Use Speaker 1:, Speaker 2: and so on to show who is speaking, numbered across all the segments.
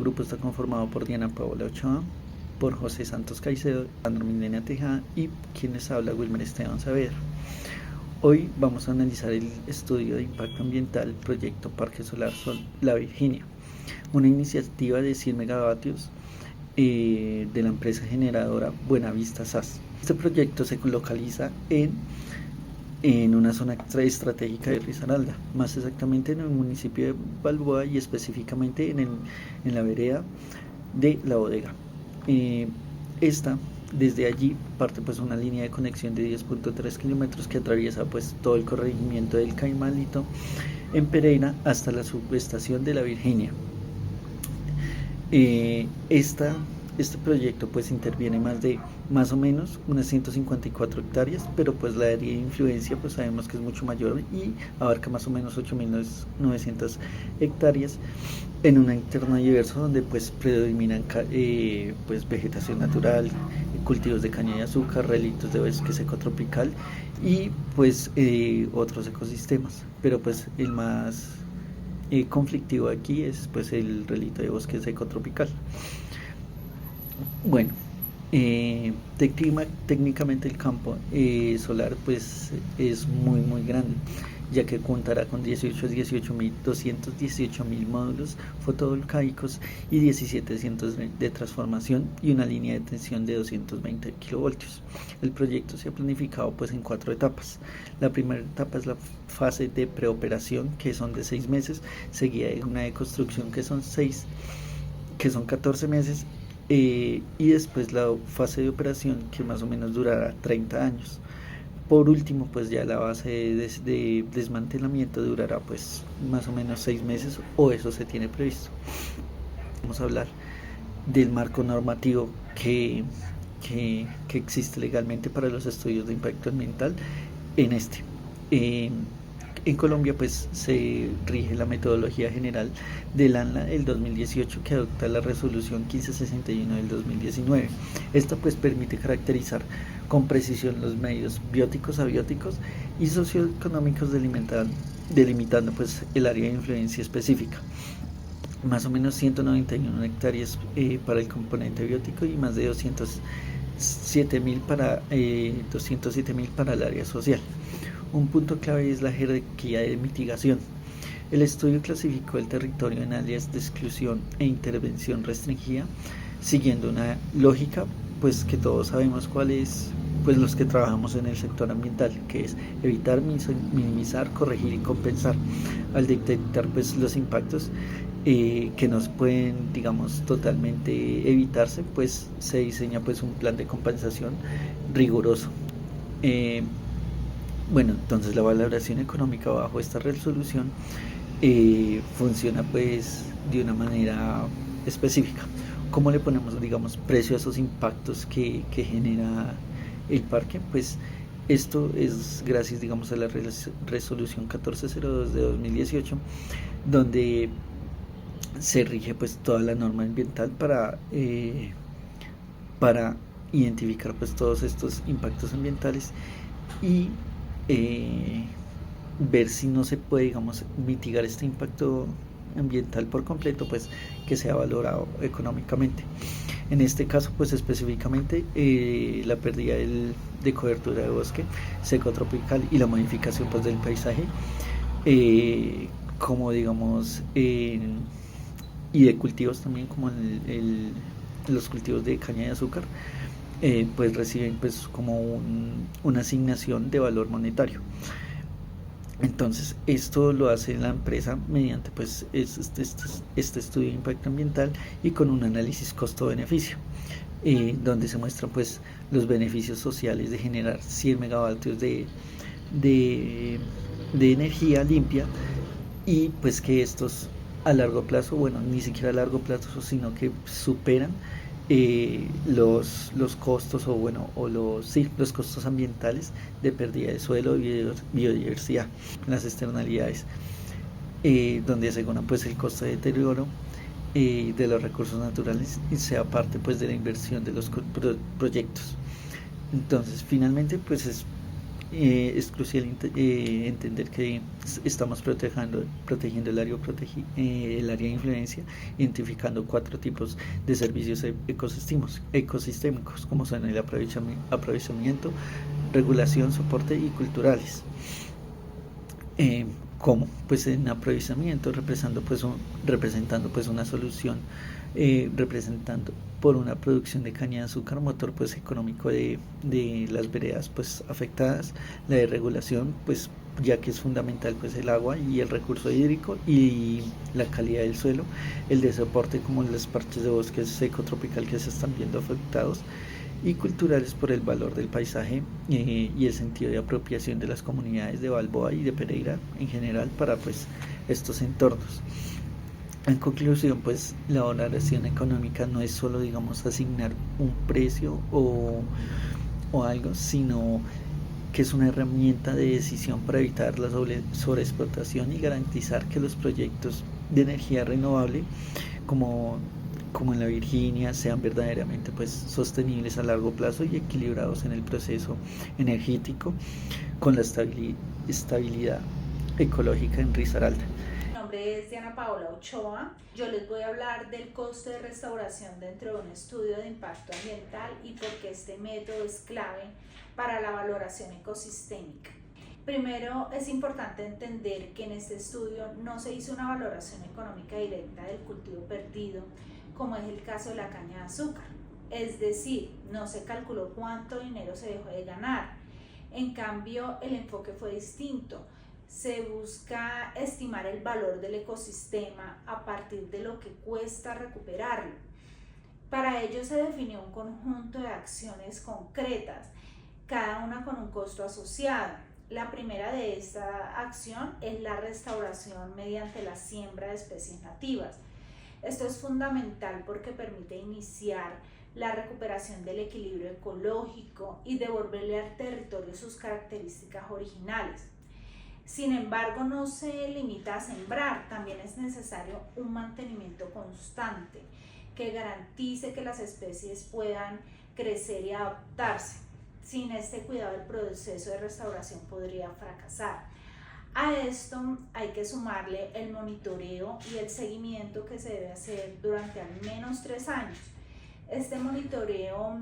Speaker 1: El grupo está conformado por Diana Paola Ochoa, por José Santos Caicedo, Sandro Milena Tejada y quien les habla, Wilmer Esteban Saavedra. Hoy vamos a analizar el estudio de impacto ambiental Proyecto Parque Solar La Virginia, una iniciativa de 100 megavatios de la empresa generadora Buenavista SAS. Este proyecto se localiza en una zona estratégica de Risaralda, más exactamente en el municipio de Balboa y específicamente en la vereda de La Bodega. Desde allí parte pues una línea de conexión de 10.3 kilómetros que atraviesa pues todo el corregimiento del Caimalito en Pereira hasta la subestación de La Virginia. Este proyecto pues interviene más o menos unas 154 hectáreas, pero pues la área de influencia pues sabemos que es mucho mayor y abarca más o menos 8.900 hectáreas en un entorno diverso donde pues predominan pues vegetación natural, cultivos de caña de azúcar, relictos de bosque seco tropical y pues otros ecosistemas, pero pues el más conflictivo aquí es pues el relito de bosque seco tropical. Bueno, técnicamente el campo solar pues es muy grande, ya que contará con 218.000 módulos fotovoltaicos y 17 centros de transformación y una línea de tensión de 220 kilovoltios. El proyecto se ha planificado pues en 4 etapas. La primera etapa es la fase de preoperación, que son de 6 meses, seguida de una de construcción que son 14 meses, y después la fase de operación, que más o menos durará 30 años. Por último, pues ya la base de desmantelamiento durará pues más o menos 6 meses, o eso se tiene previsto. Vamos a hablar del marco normativo que existe legalmente para los estudios de impacto ambiental en Colombia pues se rige la metodología general del ANLA del 2018, que adopta la resolución 1561 del 2019. Esta pues permite caracterizar con precisión los medios bióticos, abióticos y socioeconómicos, delimitando pues el área de influencia específica. Más o menos 191 hectáreas para el componente biótico y más de 207.000 para el área social. Un punto clave es la jerarquía de mitigación. El estudio clasificó el territorio en áreas de exclusión e intervención restringida, siguiendo una lógica pues que todos sabemos cuál es, pues los que trabajamos en el sector ambiental, que es evitar, minimizar, corregir y compensar. Al detectar pues los impactos que nos pueden, digamos, totalmente evitarse, pues se diseña pues un plan de compensación riguroso. Bueno, entonces la valoración económica bajo esta resolución funciona pues de una manera específica. ¿Cómo le ponemos, digamos, precio a esos impactos que genera el parque? Pues esto es gracias, digamos, a la resolución 1402 de 2018, donde se rige pues toda la norma ambiental para identificar pues todos estos impactos ambientales y ver si no se puede, digamos, mitigar este impacto ambiental por completo, pues que sea valorado económicamente. En este caso pues específicamente la pérdida de cobertura de bosque seco tropical y la modificación pues del paisaje, como digamos y de cultivos también, como los cultivos de caña de azúcar, pues reciben pues como una asignación de valor monetario. Entonces esto lo hace la empresa mediante pues este estudio de impacto ambiental y con un análisis costo-beneficio, donde se muestran pues los beneficios sociales de generar 100 megavatios de energía limpia, y pues que estos a largo plazo, bueno, ni siquiera a largo plazo, sino que superan los costos los costos ambientales de pérdida de suelo y biodiversidad, las externalidades, donde aseguran pues el costo de deterioro de los recursos naturales y sea parte pues de la inversión de los proyectos. Entonces finalmente pues es es crucial entender que estamos protegiendo el área de influencia, identificando 4 tipos de servicios ecosistémicos, como son el aprovechamiento, regulación, soporte y culturales. ¿Cómo? Pues en aprovisionamiento representando pues una solución, representando por una producción de caña de azúcar, motor pues económico de las veredas pues afectadas, la de regulación pues ya que es fundamental pues el agua y el recurso hídrico y la calidad del suelo, el de soporte como las parches de bosque seco tropical que se están viendo afectados, y culturales por el valor del paisaje y el sentido de apropiación de las comunidades de Balboa y de Pereira en general para pues estos entornos. En conclusión, pues la valoración económica no es solo, digamos, asignar un precio o algo, sino que es una herramienta de decisión para evitar la sobreexplotación y garantizar que los proyectos de energía renovable como en la Virginia sean verdaderamente pues sostenibles a largo plazo y equilibrados en el proceso energético con la estabilidad ecológica en Risaralda.
Speaker 2: Mi nombre es Diana Paola Ochoa. Yo les voy a hablar del costo de restauración dentro de un estudio de impacto ambiental y por qué este método es clave para la valoración ecosistémica. Primero, es importante entender que en este estudio no se hizo una valoración económica directa del cultivo perdido, como es el caso de la caña de azúcar. Es decir, no se calculó cuánto dinero se dejó de ganar. En cambio, el enfoque fue distinto. Se busca estimar el valor del ecosistema a partir de lo que cuesta recuperarlo. Para ello se definió un conjunto de acciones concretas, cada una con un costo asociado. La primera de esta acción es la restauración mediante la siembra de especies nativas. Esto es fundamental porque permite iniciar la recuperación del equilibrio ecológico y devolverle al territorio sus características originales. Sin embargo, no se limita a sembrar, también es necesario un mantenimiento constante que garantice que las especies puedan crecer y adaptarse. Sin este cuidado, el proceso de restauración podría fracasar. A esto hay que sumarle el monitoreo y el seguimiento que se debe hacer durante al menos 3 años. Este monitoreo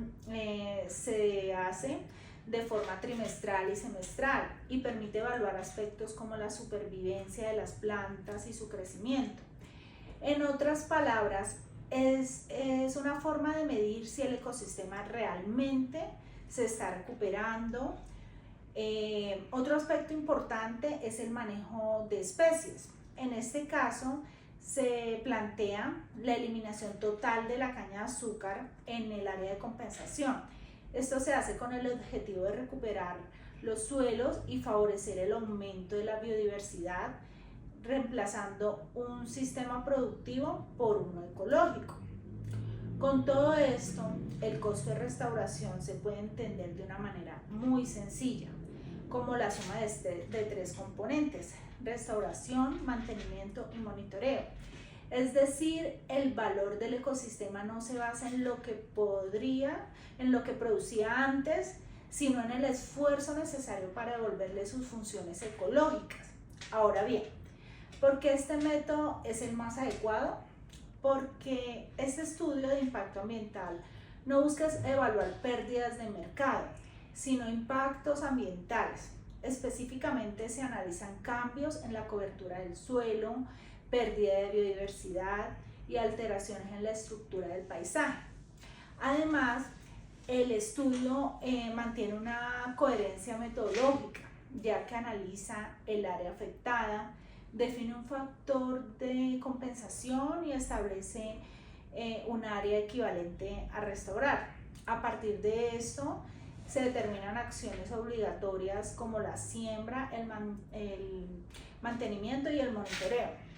Speaker 2: se hace de forma trimestral y semestral y permite evaluar aspectos como la supervivencia de las plantas y su crecimiento. En otras palabras, es una forma de medir si el ecosistema realmente se está recuperando. Otro aspecto importante es el manejo de especies. En este caso, se plantea la eliminación total de la caña de azúcar en el área de compensación. Esto se hace con el objetivo de recuperar los suelos y favorecer el aumento de la biodiversidad, reemplazando un sistema productivo por uno ecológico. Con todo esto, el costo de restauración se puede entender de una manera muy sencilla, como la suma de 3 componentes: restauración, mantenimiento y monitoreo. Es decir, el valor del ecosistema no se basa en lo que producía antes, sino en el esfuerzo necesario para devolverle sus funciones ecológicas. Ahora bien, ¿por qué este método es el más adecuado? Porque este estudio de impacto ambiental no busca evaluar pérdidas de mercado, sino impactos ambientales. Específicamente se analizan cambios en la cobertura del suelo, pérdida de biodiversidad y alteraciones en la estructura del paisaje. Además, el estudio mantiene una coherencia metodológica, ya que analiza el área afectada, define un factor de compensación y establece un área equivalente a restaurar. A partir de esto, se determinan acciones obligatorias como la siembra, el mantenimiento y el monitoreo.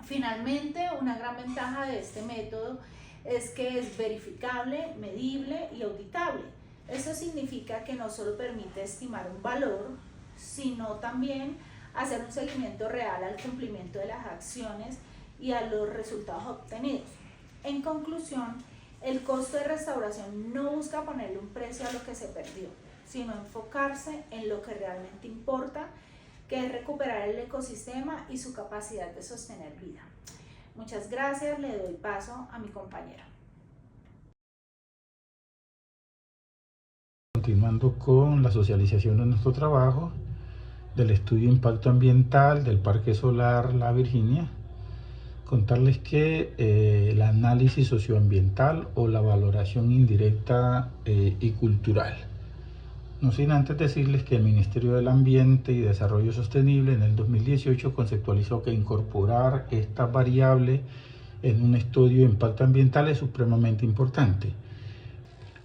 Speaker 2: Finalmente, una gran ventaja de este método es que es verificable, medible y auditable. Eso significa que no solo permite estimar un valor, sino también hacer un seguimiento real al cumplimiento de las acciones y a los resultados obtenidos. En conclusión, el costo de restauración no busca ponerle un precio a lo que se perdió, sino enfocarse en lo que realmente importa, que es recuperar el ecosistema y su capacidad de sostener vida. Muchas gracias, le doy paso a mi compañero.
Speaker 3: Continuando con la socialización de nuestro trabajo, del estudio de impacto ambiental del Parque Solar La Virginia, contarles que el análisis socioambiental o la valoración indirecta y cultural. No sin antes decirles que el Ministerio del Ambiente y Desarrollo Sostenible en el 2018 conceptualizó que incorporar esta variable en un estudio de impacto ambiental es supremamente importante.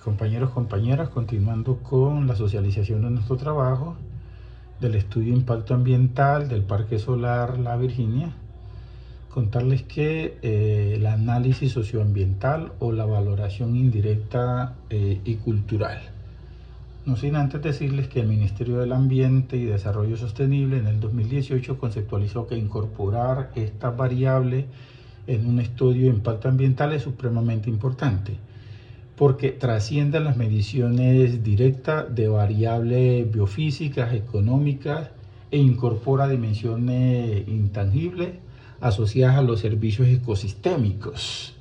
Speaker 3: Compañeros, compañeras, continuando con la socialización de nuestro trabajo, del estudio de impacto ambiental del Parque Solar La Virginia, contarles que el análisis socioambiental o la valoración indirecta y cultural. No sin antes decirles que el Ministerio del Ambiente y Desarrollo Sostenible en el 2018 conceptualizó que incorporar esta variable en un estudio de impacto ambiental es supremamente importante, porque trasciende las mediciones directas de variables biofísicas, económicas e incorpora dimensiones intangibles asociadas a los servicios ecosistémicos,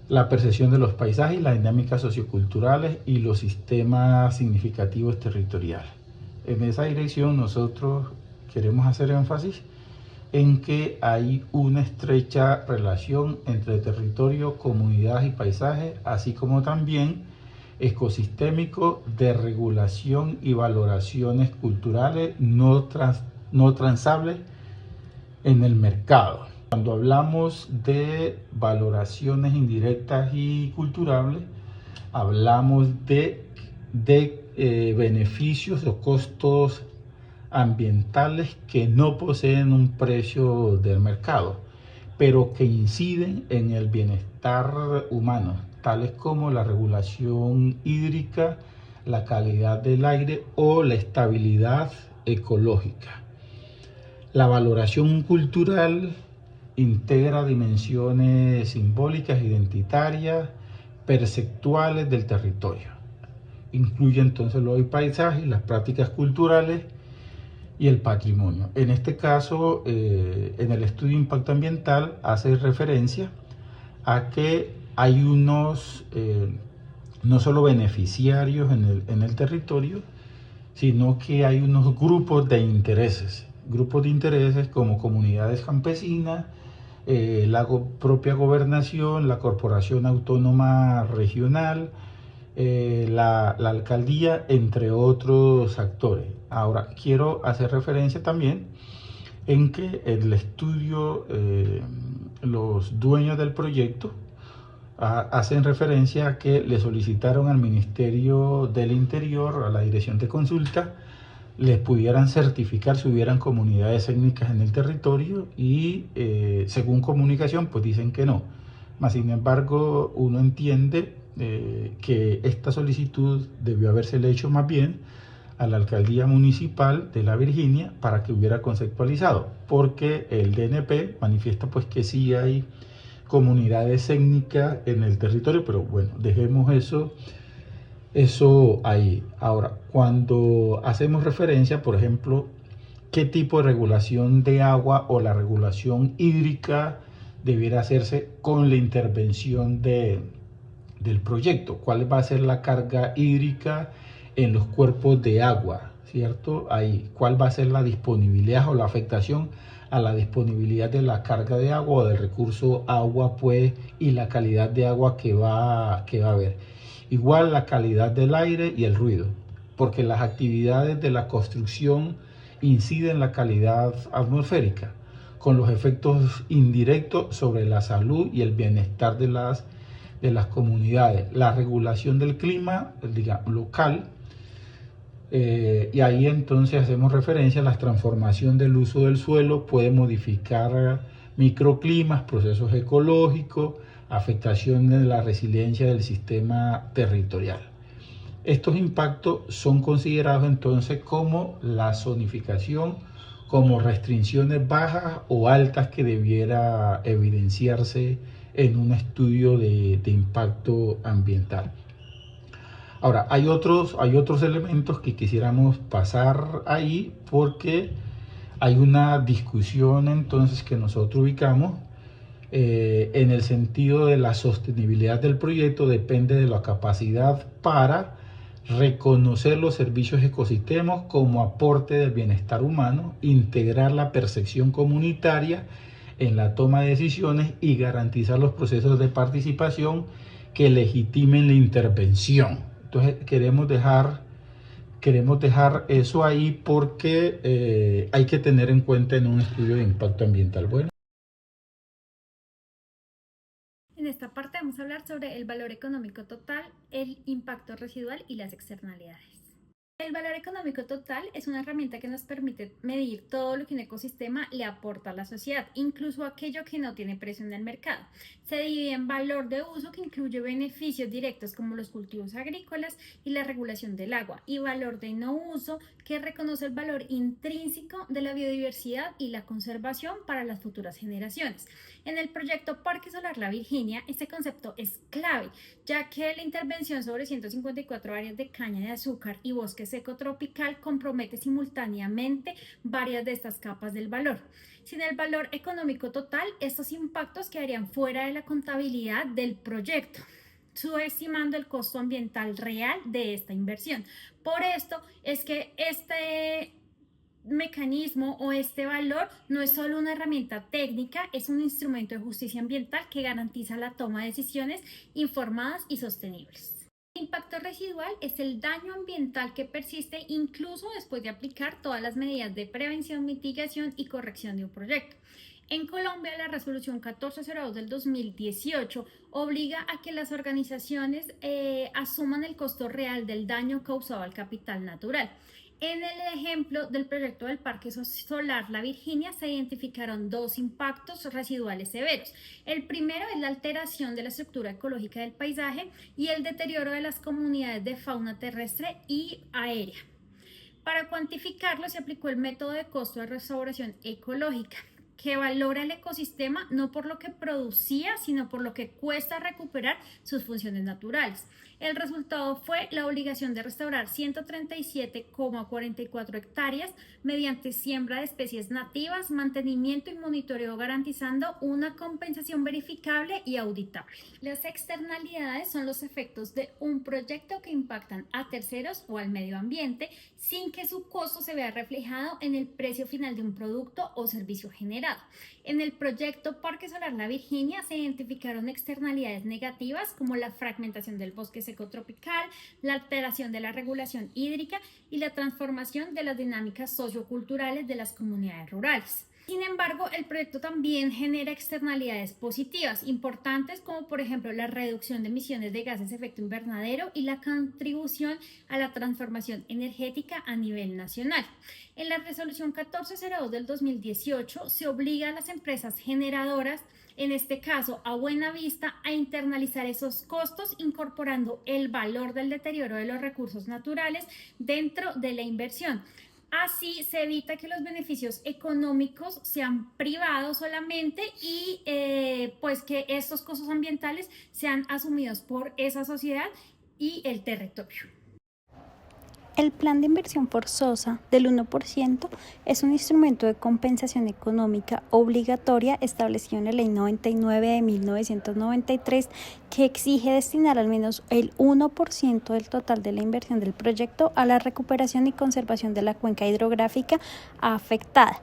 Speaker 3: la percepción de los paisajes, las dinámicas socioculturales y los sistemas significativos territoriales. En esa dirección nosotros queremos hacer énfasis en que hay una estrecha relación entre territorio, comunidades y paisajes, así como también ecosistémico de regulación y valoraciones culturales no transables en el mercado. Cuando hablamos de valoraciones indirectas y culturales, hablamos de beneficios o costos ambientales que no poseen un precio del mercado, pero que inciden en el bienestar humano, tales como la regulación hídrica, la calidad del aire o la estabilidad ecológica. La valoración cultural integra dimensiones simbólicas, identitarias, perceptuales del territorio. Incluye entonces los paisajes, las prácticas culturales y el patrimonio. En este caso, en el estudio de impacto ambiental hace referencia a que hay unos no solo beneficiarios en el territorio, sino que hay unos grupos de intereses como comunidades campesinas, la propia gobernación, la Corporación Autónoma Regional, la alcaldía, entre otros actores. Ahora, quiero hacer referencia también en que el estudio, los dueños del proyecto hacen referencia a que le solicitaron al Ministerio del Interior, a la Dirección de Consulta, les pudieran certificar si hubieran comunidades étnicas en el territorio y según comunicación pues dicen que no. Mas sin embargo uno entiende que esta solicitud debió habérsele hecho más bien a la Alcaldía Municipal de La Virginia para que hubiera conceptualizado, porque el DNP manifiesta pues que sí hay comunidades étnicas en el territorio, pero bueno, dejemos eso ahí. Ahora, cuando hacemos referencia, por ejemplo, qué tipo de regulación de agua o la regulación hídrica debiera hacerse con la intervención del proyecto, cuál va a ser la carga hídrica en los cuerpos de agua, ¿cierto? Ahí, cuál va a ser la disponibilidad o la afectación a la disponibilidad de la carga de agua o del recurso agua, pues, y la calidad de agua que va a haber. Igual la calidad del aire y el ruido, porque las actividades de la construcción inciden en la calidad atmosférica, con los efectos indirectos sobre la salud y el bienestar de las comunidades. La regulación del clima, digamos, local, y ahí entonces hacemos referencia a la transformación del uso del suelo, puede modificar microclimas, procesos ecológicos, afectación de la resiliencia del sistema territorial. Estos impactos son considerados entonces como la zonificación, como restricciones bajas o altas que debiera evidenciarse en un estudio de impacto ambiental. Ahora, hay otros elementos que quisiéramos pasar ahí porque hay una discusión entonces que nosotros ubicamos en el sentido de la sostenibilidad del proyecto depende de la capacidad para reconocer los servicios ecosistemas como aporte del bienestar humano, integrar la percepción comunitaria en la toma de decisiones y garantizar los procesos de participación que legitimen la intervención. Entonces queremos dejar eso ahí porque hay que tener en cuenta en un estudio de impacto ambiental. Bueno.
Speaker 4: En esta parte vamos a hablar sobre el valor económico total, el impacto residual y las externalidades. El valor económico total es una herramienta que nos permite medir todo lo que un ecosistema le aporta a la sociedad, incluso aquello que no tiene precio en el mercado. Se divide en valor de uso, que incluye beneficios directos como los cultivos agrícolas y la regulación del agua, y valor de no uso, que reconoce el valor intrínseco de la biodiversidad y la conservación para las futuras generaciones. En el proyecto Parque Solar La Virginia, este concepto es clave, ya que la intervención sobre 154 áreas de caña de azúcar y bosque seco tropical compromete simultáneamente varias de estas capas del valor. Sin el valor económico total, estos impactos quedarían fuera de la contabilidad del proyecto, subestimando el costo ambiental real de esta inversión. Por esto es que este mecanismo o este valor no es solo una herramienta técnica, es un instrumento de justicia ambiental que garantiza la toma de decisiones informadas y sostenibles. El impacto residual es el daño ambiental que persiste incluso después de aplicar todas las medidas de prevención, mitigación y corrección de un proyecto. En Colombia, la resolución 1402 del 2018 obliga a que las organizaciones asuman el costo real del daño causado al capital natural. En el ejemplo del proyecto del Parque Solar La Virginia se identificaron dos impactos residuales severos. El primero es la alteración de la estructura ecológica del paisaje y el deterioro de las comunidades de fauna terrestre y aérea. Para cuantificarlo se aplicó el método de costo de restauración ecológica, que valora el ecosistema no por lo que producía, sino por lo que cuesta recuperar sus funciones naturales. El resultado fue la obligación de restaurar 137,44 hectáreas mediante siembra de especies nativas, mantenimiento y monitoreo, garantizando una compensación verificable y auditable. Las externalidades son los efectos de un proyecto que impactan a terceros o al medio ambiente sin que su costo se vea reflejado en el precio final de un producto o servicio generado. En el proyecto Parque Solar La Virginia se identificaron externalidades negativas como la fragmentación del bosque seco tropical, la alteración de la regulación hídrica y la transformación de las dinámicas socioculturales de las comunidades rurales. Sin embargo, el proyecto también genera externalidades positivas importantes como por ejemplo la reducción de emisiones de gases de efecto invernadero y la contribución a la transformación energética a nivel nacional. En la resolución 1402 del 2018 se obliga a las empresas generadoras, en este caso a Buenavista, a internalizar esos costos incorporando el valor del deterioro de los recursos naturales dentro de la inversión. Así se evita que los beneficios económicos sean privados solamente y pues que estos costos ambientales sean asumidos por esa sociedad y el territorio.
Speaker 5: El plan de inversión forzosa del 1% es un instrumento de compensación económica obligatoria establecido en la Ley 99 de 1993 que exige destinar al menos el 1% del total de la inversión del proyecto a la recuperación y conservación de la cuenca hidrográfica afectada.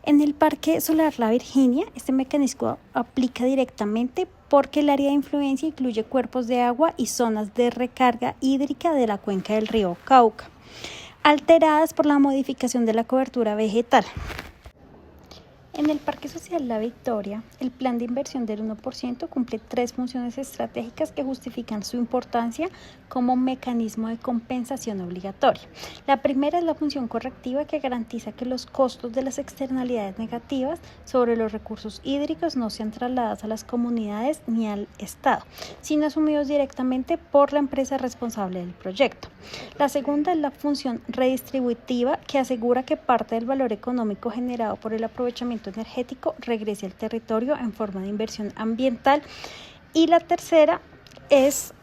Speaker 5: En el Parque Solar La Virginia, este mecanismo aplica directamente porque el área de influencia incluye cuerpos de agua y zonas de recarga hídrica de la cuenca del río Cauca, alteradas por la modificación de la cobertura vegetal. En el Parque Social La Victoria, el plan de inversión del 1% cumple tres funciones estratégicas que justifican su importancia como mecanismo de compensación obligatoria. La primera es la función correctiva que garantiza que los costos de las externalidades negativas sobre los recursos hídricos no sean trasladados a las comunidades ni al Estado, sino asumidos directamente por la empresa responsable del proyecto. La segunda es la función redistributiva que asegura que parte del valor económico generado por el aprovechamiento energético regrese al territorio en forma de inversión ambiental. Y la tercera es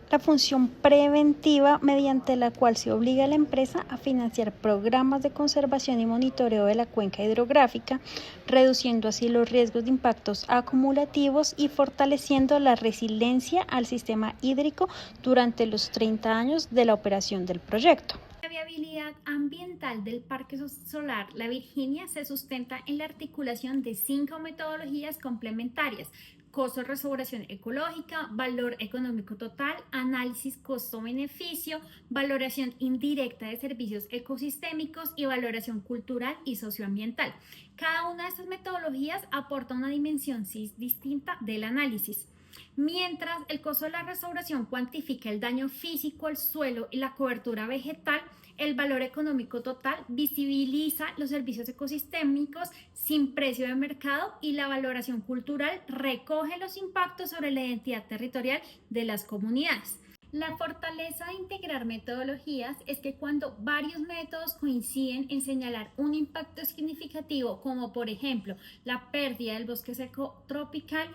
Speaker 5: La función preventiva, mediante la cual se obliga a la empresa a financiar programas de conservación y monitoreo de la cuenca hidrográfica, reduciendo así los riesgos de impactos acumulativos y fortaleciendo la resiliencia al sistema hídrico durante los 30 años de la operación del proyecto.
Speaker 4: La viabilidad ambiental del Parque Solar La Virginia se sustenta en la articulación de 5 metodologías complementarias: costo de restauración ecológica, valor económico total, análisis costo-beneficio, valoración indirecta de servicios ecosistémicos y valoración cultural y socioambiental. Cada una de estas metodologías aporta una dimensión distinta del análisis. Mientras el costo de la restauración cuantifica el daño físico al suelo y la cobertura vegetal, el valor económico total visibiliza los servicios ecosistémicos sin precio de mercado, y la valoración cultural recoge los impactos sobre la identidad territorial de las comunidades. La fortaleza de integrar metodologías es que cuando varios métodos coinciden en señalar un impacto significativo, como por ejemplo la pérdida del bosque seco tropical,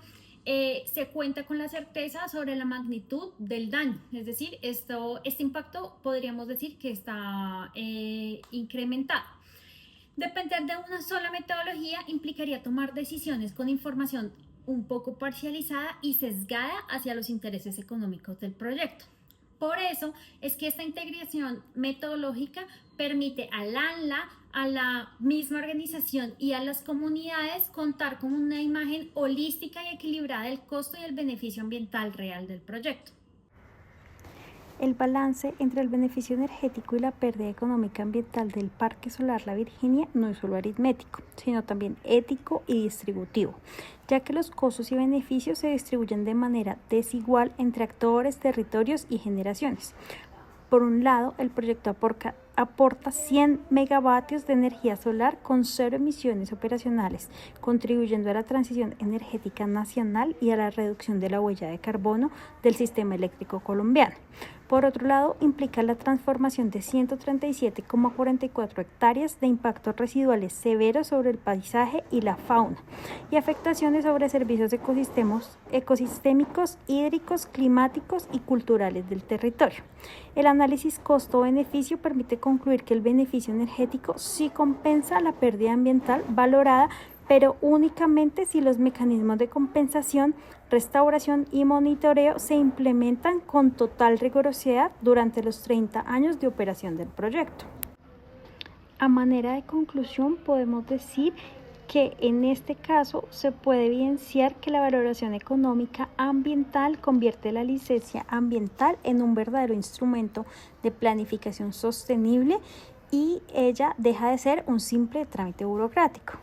Speaker 4: se cuenta con la certeza sobre la magnitud del daño. Es decir, este impacto podríamos decir que está incrementado. Depender de una sola metodología implicaría tomar decisiones con información un poco parcializada y sesgada hacia los intereses económicos del proyecto. Por eso es que esta integración metodológica permite al ANLA, a la misma organización y a las comunidades contar con una imagen holística y equilibrada del costo y el beneficio ambiental real del proyecto.
Speaker 5: El balance entre el beneficio energético y la pérdida económica ambiental del Parque Solar La Virginia no es solo aritmético, sino también ético y distributivo, ya que los costos y beneficios se distribuyen de manera desigual entre actores, territorios y generaciones. Por un lado, el proyecto aporta 100 megavatios de energía solar con 0 emisiones operacionales, contribuyendo a la transición energética nacional y a la reducción de la huella de carbono del sistema eléctrico colombiano. Por otro lado, implica la transformación de 137,44 hectáreas de impactos residuales severos sobre el paisaje y la fauna, y afectaciones sobre servicios ecosistémicos, hídricos, climáticos y culturales del territorio. El análisis costo-beneficio permite concluir que el beneficio energético sí compensa la pérdida ambiental valorada, pero únicamente si los mecanismos de compensación, restauración y monitoreo se implementan con total rigurosidad durante los 30 años de operación del proyecto. A manera de conclusión, podemos decir que en este caso se puede evidenciar que la valoración económica ambiental convierte la licencia ambiental en un verdadero instrumento de planificación sostenible, y ella deja de ser un simple trámite burocrático.